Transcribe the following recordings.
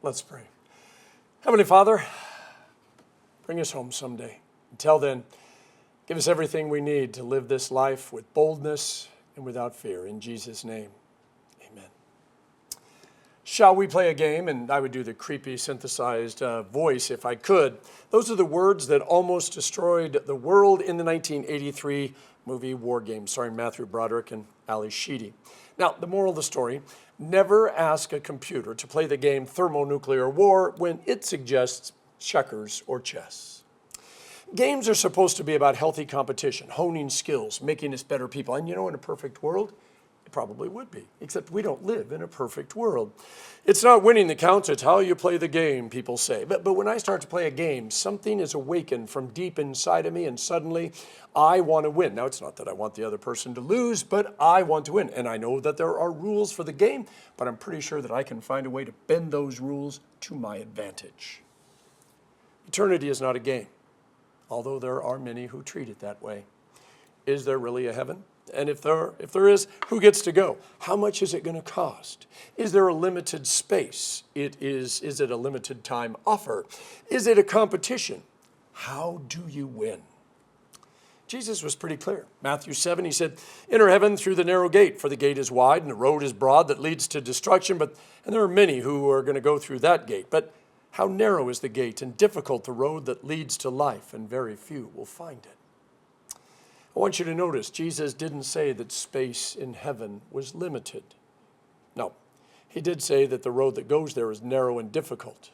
Let's pray. Heavenly Father, bring us home someday. Until then, give us everything we need to live this life with boldness and without fear. In Jesus' name, amen. Shall we play a game? And I would do the creepy synthesized voice if I could. Those are the words that almost destroyed the world in the 1983 movie War Games, starring Matthew Broderick and Ali Sheedy. Now, the moral of the story, never ask a computer to play the game thermonuclear war when it suggests checkers or chess. Games are supposed to be about healthy competition, honing skills, making us better people. And in a perfect world, it probably would be, except we don't live in a perfect world. It's not winning that counts, it's how you play the game, people say. But when I start to play a game, something is awakened from deep inside of me, and suddenly I want to win. Now, it's not that I want the other person to lose, but I want to win. And I know that there are rules for the game, but I'm pretty sure that I can find a way to bend those rules to my advantage. Eternity is not a game, although there are many who treat it that way. Is there really a heaven? And if there is, who gets to go? How much is it going to cost? Is there a limited space? Is it a limited time offer? Is it a competition? How do you win? Jesus was pretty clear. Matthew 7, he said, enter heaven through the narrow gate, for the gate is wide and the road is broad that leads to destruction, and there are many who are going to go through that gate. But how narrow is the gate and difficult the road that leads to life, and very few will find it. I want you to notice, Jesus didn't say that space in heaven was limited. No, he did say that the road that goes there is narrow and difficult.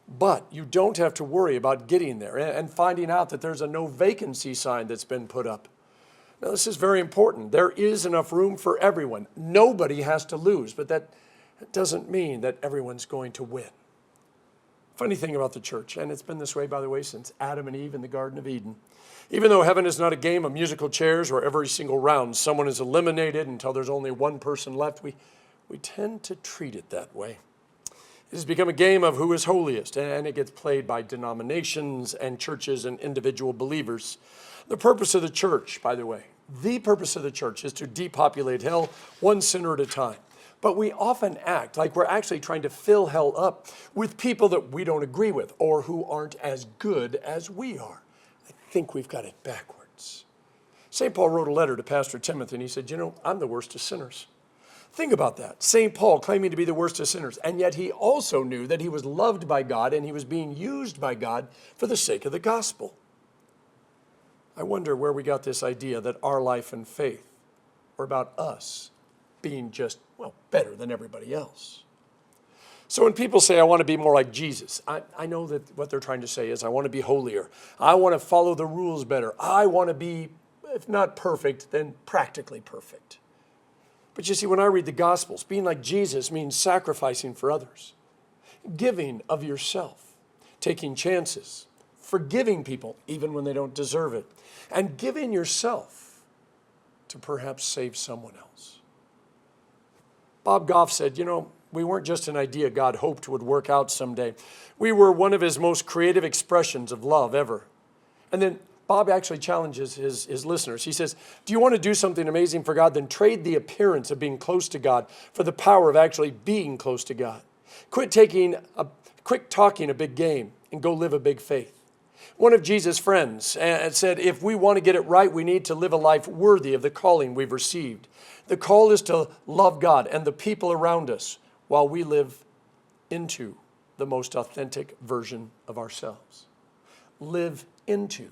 But you don't have to worry about getting there and finding out that there's a no vacancy sign that's been put up. Now, this is very important. There is enough room for everyone. Nobody has to lose, but that doesn't mean that everyone's going to win. Funny thing about the church, and it's been this way, by the way, since Adam and Eve in the Garden of Eden. Even though heaven is not a game of musical chairs where every single round someone is eliminated until there's only one person left, we tend to treat it that way. It has become a game of who is holiest, and it gets played by denominations and churches and individual believers. The purpose of the church, by the way, the purpose of the church is to depopulate hell one sinner at a time. But we often act like we're actually trying to fill hell up with people that we don't agree with or who aren't as good as we are. I think we've got it backwards. St. Paul wrote a letter to Pastor Timothy, and he said, I'm the worst of sinners. Think about that. St. Paul claiming to be the worst of sinners, and yet he also knew that he was loved by God and he was being used by God for the sake of the gospel. I wonder where we got this idea that our life and faith are about us being just, better than everybody else. So when people say, I want to be more like Jesus, I know that what they're trying to say is, I want to be holier. I want to follow the rules better. I want to be, if not perfect, then practically perfect. But you see, when I read the Gospels, being like Jesus means sacrificing for others, giving of yourself, taking chances, forgiving people even when they don't deserve it, and giving yourself to perhaps save someone else. Bob Goff said, we weren't just an idea God hoped would work out someday. We were one of his most creative expressions of love ever. And then Bob actually challenges his listeners. He says, do you want to do something amazing for God? Then trade the appearance of being close to God for the power of actually being close to God. Quit talking a big game and go live a big faith. One of Jesus' friends said, if we want to get it right, we need to live a life worthy of the calling we've received. The call is to love God and the people around us while we live into the most authentic version of ourselves. Live into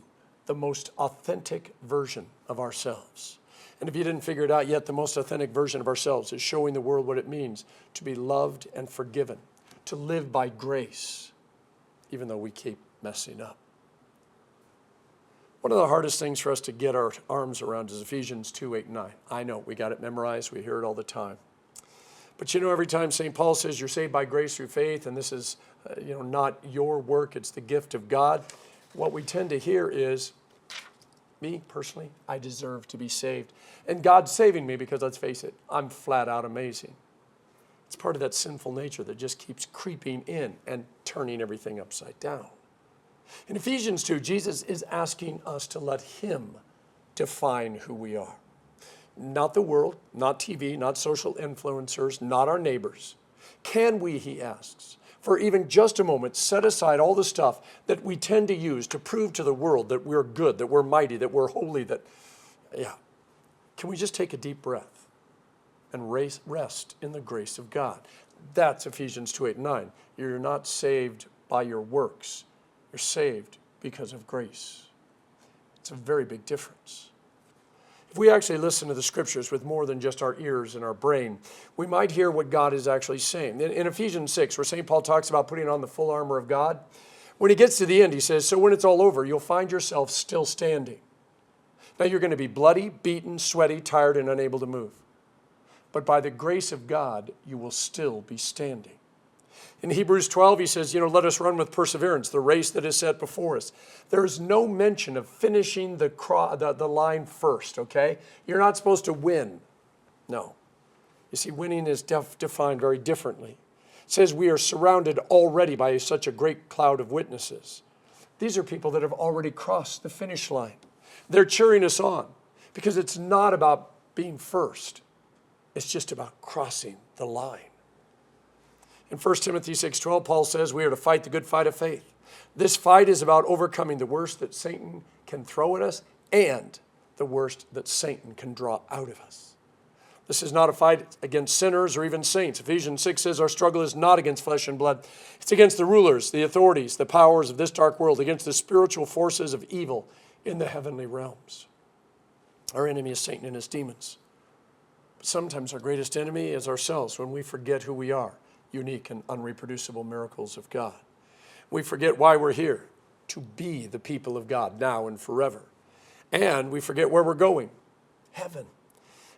the most authentic version of ourselves. And if you didn't figure it out yet, the most authentic version of ourselves is showing the world what it means to be loved and forgiven, to live by grace, even though we keep messing up. One of the hardest things for us to get our arms around is Ephesians 2, 8, and 9. I know, we got it memorized, we hear it all the time. But every time St. Paul says you're saved by grace through faith, and this is, not your work, it's the gift of God, what we tend to hear is, me personally, I deserve to be saved. And God's saving me because, let's face it, I'm flat out amazing. It's part of that sinful nature that just keeps creeping in and turning everything upside down. In Ephesians 2, Jesus is asking us to let him define who we are. Not the world, not TV, not social influencers, not our neighbors. Can we, he asks, for even just a moment, set aside all the stuff that we tend to use to prove to the world that we're good, that we're mighty, that we're holy, can we just take a deep breath and rest in the grace of God? That's Ephesians 2:8-9. You're not saved by your works. You're saved because of grace. It's a very big difference. If we actually listen to the scriptures with more than just our ears and our brain, we might hear what God is actually saying. In Ephesians 6, where St. Paul talks about putting on the full armor of God, when he gets to the end, he says, so when it's all over, you'll find yourself still standing. Now you're going to be bloody, beaten, sweaty, tired, and unable to move. But by the grace of God, you will still be standing. In Hebrews 12, he says, let us run with perseverance the race that is set before us. There is no mention of finishing the line first, okay? You're not supposed to win. No. You see, winning is defined very differently. It says we are surrounded already by such a great cloud of witnesses. These are people that have already crossed the finish line. They're cheering us on because it's not about being first. It's just about crossing the line. In 1 Timothy 6:12, Paul says we are to fight the good fight of faith. This fight is about overcoming the worst that Satan can throw at us and the worst that Satan can draw out of us. This is not a fight against sinners or even saints. Ephesians 6 says our struggle is not against flesh and blood. It's against the rulers, the authorities, the powers of this dark world, against the spiritual forces of evil in the heavenly realms. Our enemy is Satan and his demons. But sometimes our greatest enemy is ourselves when we forget who we are. Unique and unreproducible miracles of God. We forget why we're here, to be the people of God now and forever. And we forget where we're going, heaven.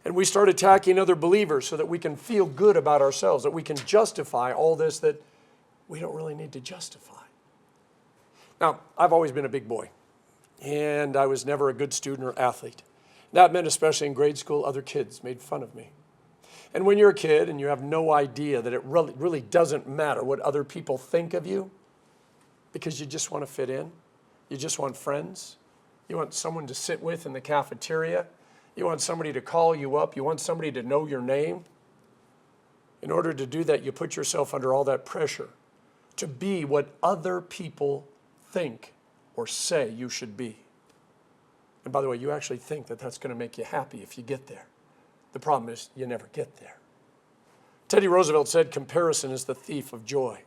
And we start attacking other believers so that we can feel good about ourselves, that we can justify all this that we don't really need to justify. Now, I've always been a big boy, and I was never a good student or athlete. That meant, especially in grade school, other kids made fun of me. And when you're a kid and you have no idea that it really doesn't matter what other people think of you, because you just want to fit in, you just want friends, you want someone to sit with in the cafeteria, you want somebody to call you up, you want somebody to know your name. In order to do that, you put yourself under all that pressure to be what other people think or say you should be. And by the way, you actually think that that's going to make you happy if you get there. The problem is you never get there. Teddy Roosevelt said comparison is the thief of joy,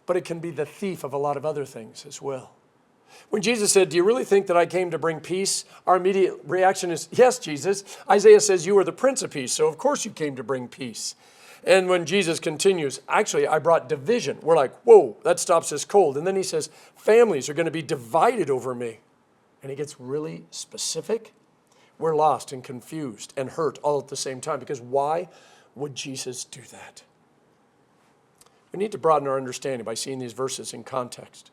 but it can be the thief of a lot of other things as well. When Jesus said, do you really think that I came to bring peace? Our immediate reaction is, yes, Jesus. Isaiah says you are the Prince of Peace, so of course you came to bring peace. And when Jesus continues, actually, I brought division. We're like, whoa, that stops us cold. And then he says, families are going to be divided over me. And he gets really specific. We're lost and confused and hurt all at the same time, because why would Jesus do that? We need to broaden our understanding by seeing these verses in context.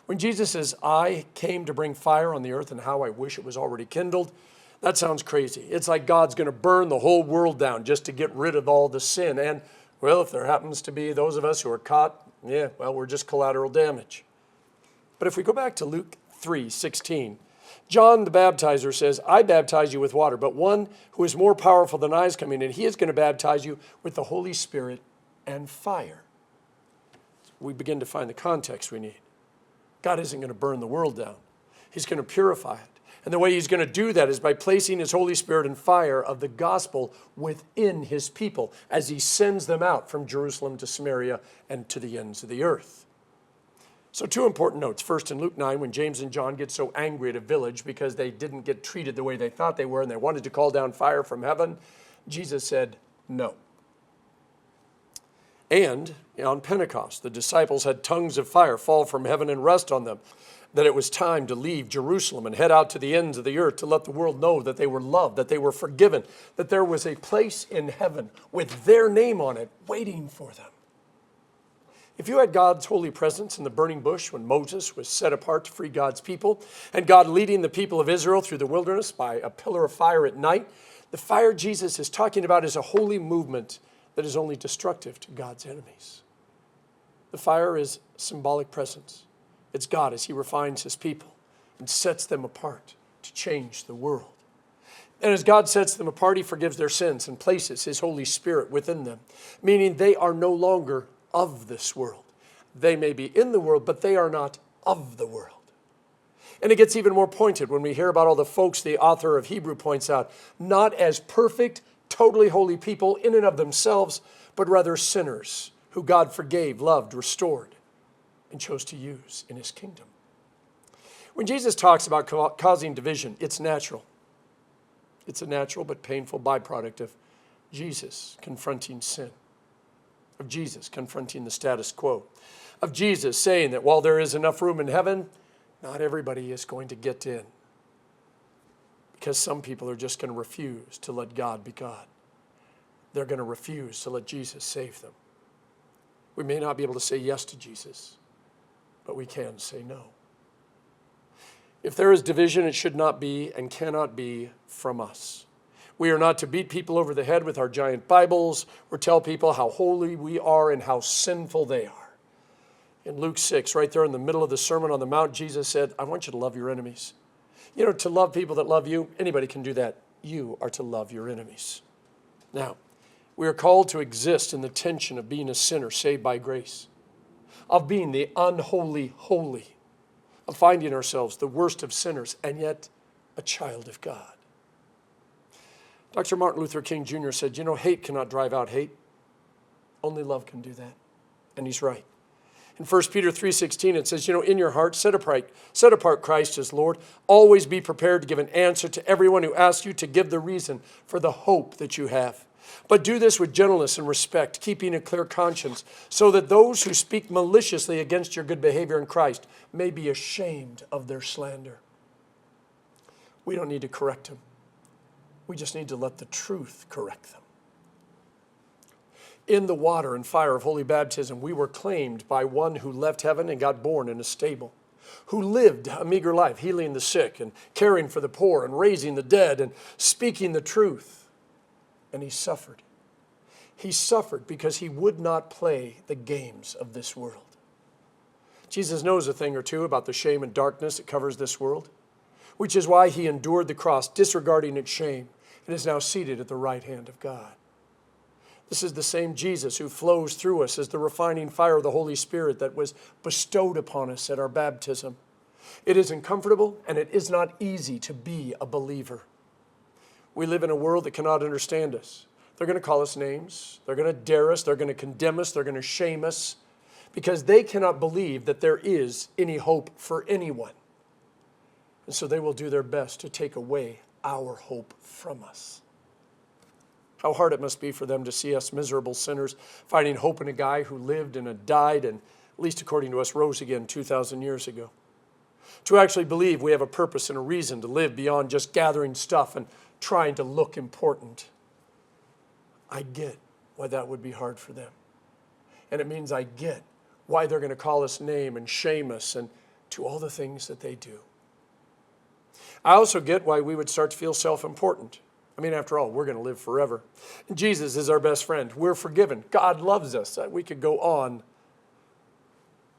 When Jesus says, I came to bring fire on the earth and how I wish it was already kindled, that sounds crazy. It's like God's going to burn the whole world down just to get rid of all the sin. And, well, if there happens to be those of us who are caught, we're just collateral damage. But if we go back to Luke 3:16, John the baptizer says, I baptize you with water, but one who is more powerful than I is coming in. He is going to baptize you with the Holy Spirit and fire. We begin to find the context we need. God isn't going to burn the world down. He's going to purify it. And the way he's going to do that is by placing his Holy Spirit and fire of the gospel within his people as he sends them out from Jerusalem to Samaria and to the ends of the earth. So two important notes. First, in Luke 9, when James and John get so angry at a village because they didn't get treated the way they thought they were and they wanted to call down fire from heaven, Jesus said no. And on Pentecost, the disciples had tongues of fire fall from heaven and rest on them, that it was time to leave Jerusalem and head out to the ends of the earth to let the world know that they were loved, that they were forgiven, that there was a place in heaven with their name on it waiting for them. If you had God's holy presence in the burning bush when Moses was set apart to free God's people, and God leading the people of Israel through the wilderness by a pillar of fire at night, the fire Jesus is talking about is a holy movement that is only destructive to God's enemies. The fire is symbolic presence. It's God as he refines his people and sets them apart to change the world. And as God sets them apart, he forgives their sins and places his Holy Spirit within them, meaning they are no longer of this world. They may be in the world, but they are not of the world. And it gets even more pointed when we hear about all the folks the author of Hebrew points out, not as perfect, totally holy people in and of themselves, but rather sinners who God forgave, loved, restored, and chose to use in his kingdom. When Jesus talks about causing division, it's natural. It's a natural but painful byproduct of Jesus confronting sin, of Jesus confronting the status quo, of Jesus saying that while there is enough room in heaven, not everybody is going to get in, because some people are just going to refuse to let God be God. They're going to refuse to let Jesus save them. We may not be able to say yes to Jesus, but we can say no. If there is division, it should not be and cannot be from us. We are not to beat people over the head with our giant Bibles or tell people how holy we are and how sinful they are. In Luke 6, right there in the middle of the Sermon on the Mount, Jesus said, I want you to love your enemies. You know, to love people that love you, anybody can do that. You are to love your enemies. Now, we are called to exist in the tension of being a sinner saved by grace, of being the unholy holy, of finding ourselves the worst of sinners and yet a child of God. Dr. Martin Luther King Jr. said, you know, hate cannot drive out hate. Only love can do that. And he's right. In 1 Peter 3:16, it says, you know, in your heart, set apart Christ as Lord. Always be prepared to give an answer to everyone who asks you to give the reason for the hope that you have. But do this with gentleness and respect, keeping a clear conscience, so that those who speak maliciously against your good behavior in Christ may be ashamed of their slander. We don't need to correct them. We just need to let the truth correct them. In the water and fire of holy baptism, we were claimed by one who left heaven and got born in a stable, who lived a meager life, healing the sick and caring for the poor and raising the dead and speaking the truth. And he suffered. He suffered because he would not play the games of this world. Jesus knows a thing or two about the shame and darkness that covers this world, which is why he endured the cross, disregarding its shame, and is now seated at the right hand of God. This is the same Jesus who flows through us as the refining fire of the Holy Spirit that was bestowed upon us at our baptism. It isn't comfortable and it is not easy to be a believer. We live in a world that cannot understand us. They're going to call us names. They're going to dare us. They're going to condemn us. They're going to shame us because they cannot believe that there is any hope for anyone. And so they will do their best to take away our hope from us. How hard it must be for them to see us miserable sinners finding hope in a guy who lived and had died and, at least according to us, rose again 2,000 years ago. To actually believe we have a purpose and a reason to live beyond just gathering stuff and trying to look important. I get why that would be hard for them. And it means I get why they're going to call us name and shame us and do all the things that they do. I also get why we would start to feel self-important. I mean, after all, we're going to live forever. Jesus is our best friend. We're forgiven. God loves us. We could go on.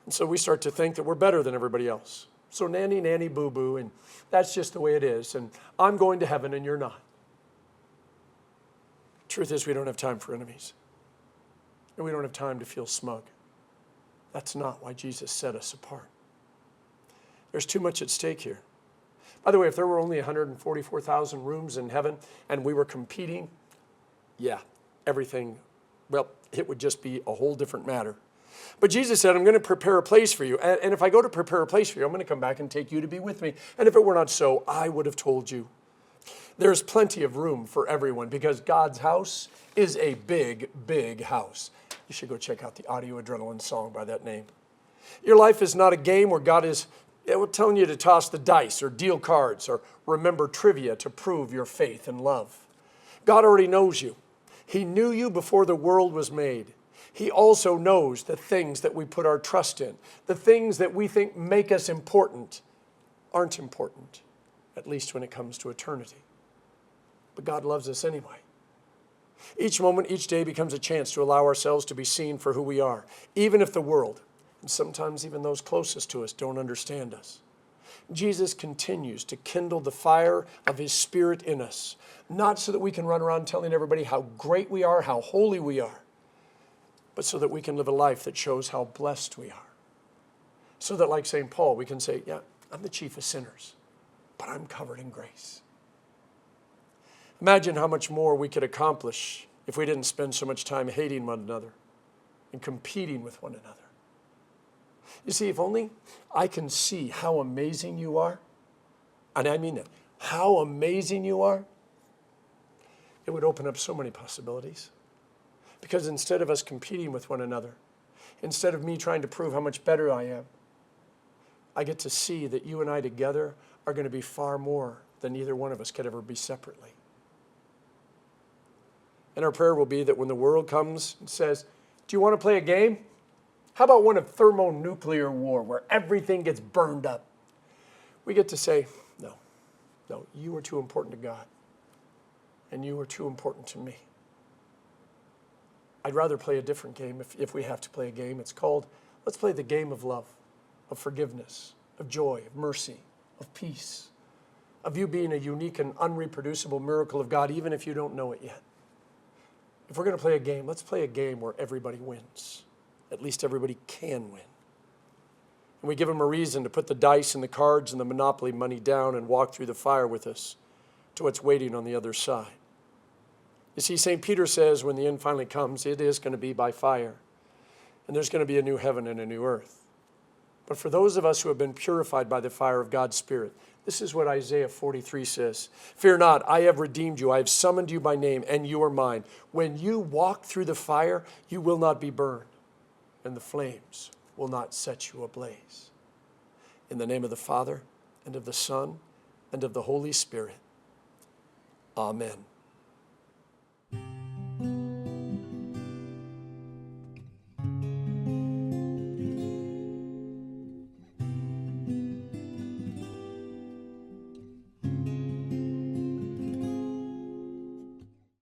And so we start to think that we're better than everybody else. So nanny, nanny, boo-boo, and that's just the way it is. And I'm going to heaven and you're not. Truth is, we don't have time for enemies. And we don't have time to feel smug. That's not why Jesus set us apart. There's too much at stake here. By the way, if there were only 144,000 rooms in heaven and we were competing, yeah, everything, well, it would just be a whole different matter. But Jesus said, I'm going to prepare a place for you. And if I go to prepare a place for you, I'm going to come back and take you to be with me. And if it were not so, I would have told you. There's plenty of room for everyone because God's house is a big, big house. You should go check out the Audio Adrenaline song by that name. Your life is not a game where God is telling you to toss the dice or deal cards or remember trivia to prove your faith and love. God already knows you. He knew you before the world was made. He also knows the things that we put our trust in. The things that we think make us important aren't important, at least when it comes to eternity. But God loves us anyway. Each moment, each day becomes a chance to allow ourselves to be seen for who we are, even if the world, and sometimes even those closest to us, don't understand us. Jesus continues to kindle the fire of his Spirit in us, not so that we can run around telling everybody how great we are, how holy we are, but so that we can live a life that shows how blessed we are. So that, like St. Paul, we can say, yeah, I'm the chief of sinners, but I'm covered in grace. Imagine how much more we could accomplish if we didn't spend so much time hating one another and competing with one another. You see, if only I can see how amazing you are, and I mean it, how amazing you are, it would open up so many possibilities. Because instead of us competing with one another, instead of me trying to prove how much better I am, I get to see that you and I together are going to be far more than either one of us could ever be separately. And our prayer will be that when the world comes and says, do you want to play a game? How about one of thermonuclear war where everything gets burned up? We get to say, no, you are too important to God. And you are too important to me. I'd rather play a different game if we have to play a game. It's called, let's play the game of love, of forgiveness, of joy, of mercy, of peace, of you being a unique and unreproducible miracle of God, even if you don't know it yet. If we're going to play a game, let's play a game where everybody wins. At least everybody can win. And we give them a reason to put the dice and the cards and the Monopoly money down and walk through the fire with us to what's waiting on the other side. You see, St. Peter says when the end finally comes, it is going to be by fire. And there's going to be a new heaven and a new earth. But for those of us who have been purified by the fire of God's Spirit, this is what Isaiah 43 says. Fear not, I have redeemed you. I have summoned you by name, and you are mine. When you walk through the fire, you will not be burned, and the flames will not set you ablaze. In the name of the Father, and of the Son, and of the Holy Spirit. Amen.